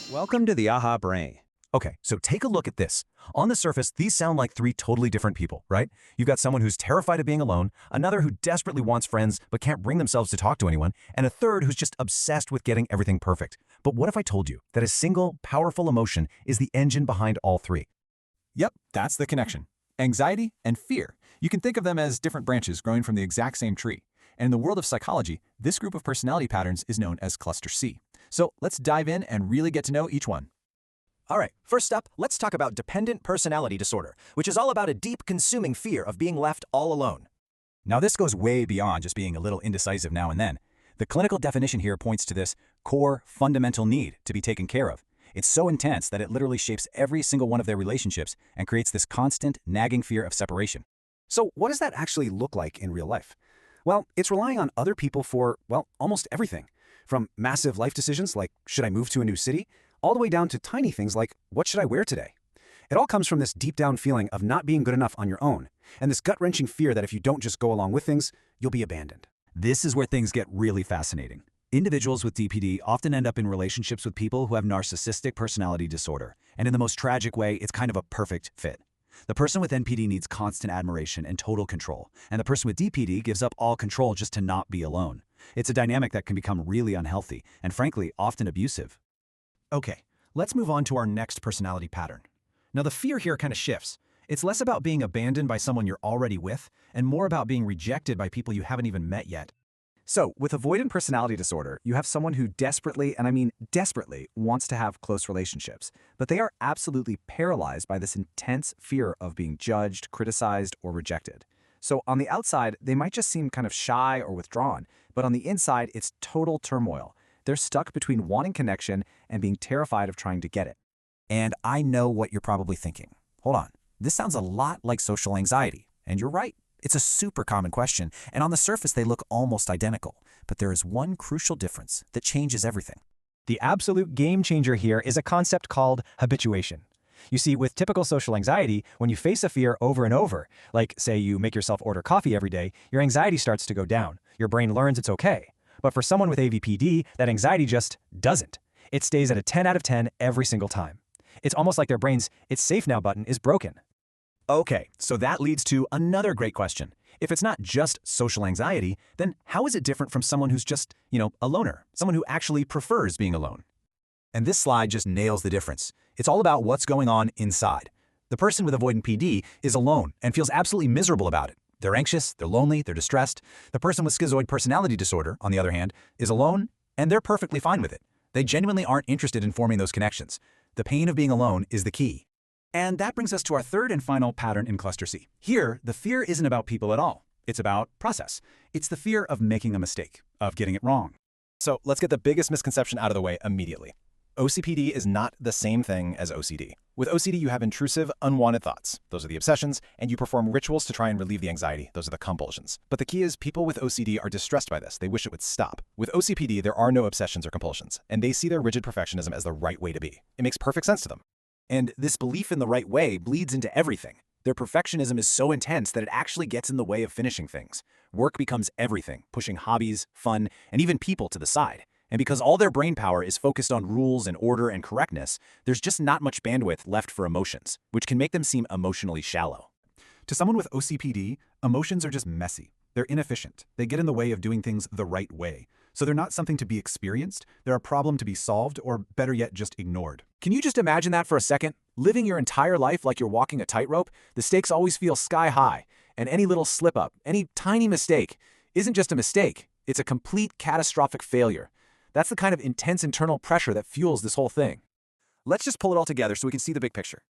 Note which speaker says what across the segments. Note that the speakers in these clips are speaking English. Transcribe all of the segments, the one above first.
Speaker 1: Welcome to the AHA Brain.
Speaker 2: Okay, so take a look at this. On the surface, these sound like three totally different people, right? You've got someone who's terrified of being alone, another who desperately wants friends but can't bring themselves to talk to anyone, and a third who's just obsessed with getting everything perfect. But what if I told you that a single, powerful emotion is the engine behind all three?
Speaker 3: Yep, that's the connection. Anxiety and fear. You can think of them as different branches growing from the exact same tree. And in the world of psychology, this group of personality patterns is known as cluster C. So let's dive in and really get to know each one.
Speaker 4: All right, first up, let's talk about dependent personality disorder, which is all about a deep, consuming fear of being left all alone.
Speaker 2: Now this goes way beyond just being a little indecisive now and then. The clinical definition here points to this core, fundamental need to be taken care of. It's so intense that it literally shapes every single one of their relationships and creates this constant, nagging fear of separation.
Speaker 5: So what does that actually look like in real life? Well, it's relying on other people for, well, almost everything. From massive life decisions like, should I move to a new city? All the way down to tiny things like, what should I wear today? It all comes from this deep down feeling of not being good enough on your own, and this gut-wrenching fear that if you don't just go along with things, you'll be abandoned.
Speaker 2: This is where things get really fascinating. Individuals with DPD often end up in relationships with people who have narcissistic personality disorder, and in the most tragic way, it's kind of a perfect fit. The person with NPD needs constant admiration and total control, and the person with DPD gives up all control just to not be alone. It's a dynamic that can become really unhealthy, and frankly, often abusive.
Speaker 1: Okay, let's move on to our next personality pattern. Now the fear here kind of shifts. It's less about being abandoned by someone you're already with, and more about being rejected by people you haven't even met yet.
Speaker 5: So, with avoidant personality disorder, you have someone who desperately, and I mean desperately, wants to have close relationships, but they are absolutely paralyzed by this intense fear of being judged, criticized, or rejected. So on the outside, they might just seem kind of shy or withdrawn, but on the inside, it's total turmoil. They're stuck between wanting connection and being terrified of trying to get it.
Speaker 2: And I know what you're probably thinking. Hold on, this sounds a lot like social anxiety. And you're right, it's a super common question, and on the surface they look almost identical. But there is one crucial difference that changes everything.
Speaker 6: The absolute game changer here is a concept called habituation. You see, with typical social anxiety, when you face a fear over and over, like say you make yourself order coffee every day, your anxiety starts to go down. Your brain learns it's okay. But for someone with AVPD, that anxiety just doesn't. It stays at a 10 out of 10 every single time. It's almost like their brain's "it's safe now" button is broken.
Speaker 2: Okay, so that leads to another great question. If it's not just social anxiety, then how is it different from someone who's just, a loner, someone who actually prefers being alone? And this slide just nails the difference. It's all about what's going on inside. The person with avoidant PD is alone and feels absolutely miserable about it. They're anxious, they're lonely, they're distressed. The person with schizoid personality disorder, on the other hand, is alone and they're perfectly fine with it. They genuinely aren't interested in forming those connections. The pain of being alone is the key. And that brings us to our third and final pattern in Cluster C. Here, the fear isn't about people at all. It's about process. It's the fear of making a mistake, of getting it wrong.
Speaker 3: So let's get the biggest misconception out of the way immediately. OCPD is not the same thing as OCD. With OCD, you have intrusive, unwanted thoughts. Those are the obsessions, and you perform rituals to try and relieve the anxiety. Those are the compulsions. But the key is people with OCD are distressed by this. They wish it would stop. With OCPD, there are no obsessions or compulsions, and they see their rigid perfectionism as the right way to be. It makes perfect sense to them.
Speaker 4: And this belief in the right way bleeds into everything. Their perfectionism is so intense that it actually gets in the way of finishing things. Work becomes everything, pushing hobbies, fun, and even people to the side. And because all their brain power is focused on rules and order and correctness, there's just not much bandwidth left for emotions, which can make them seem emotionally shallow.
Speaker 7: To someone with OCPD, emotions are just messy. They're inefficient. They get in the way of doing things the right way. So they're not something to be experienced, they're a problem to be solved, or better yet, just ignored.
Speaker 4: Can you just imagine that for a second? Living your entire life like you're walking a tightrope, the stakes always feel sky high, and any little slip-up, any tiny mistake, isn't just a mistake, it's a complete catastrophic failure. That's the kind of intense internal pressure that fuels this whole thing. Let's just pull it all together so we can see the big picture.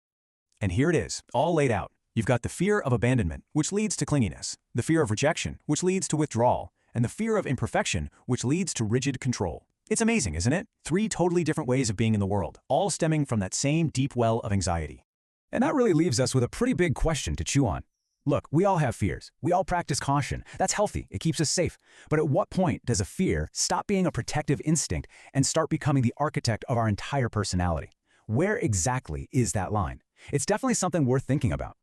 Speaker 2: And here it is, all laid out. You've got the fear of abandonment, which leads to clinginess, the fear of rejection, which leads to withdrawal, and the fear of imperfection, which leads to rigid control. It's amazing, isn't it? 3 totally different ways of being in the world, all stemming from that same deep well of anxiety. And that really leaves us with a pretty big question to chew on. Look, we all have fears. We all practice caution. That's healthy. It keeps us safe. But at what point does a fear stop being a protective instinct and start becoming the architect of our entire personality? Where exactly is that line? It's definitely something worth thinking about.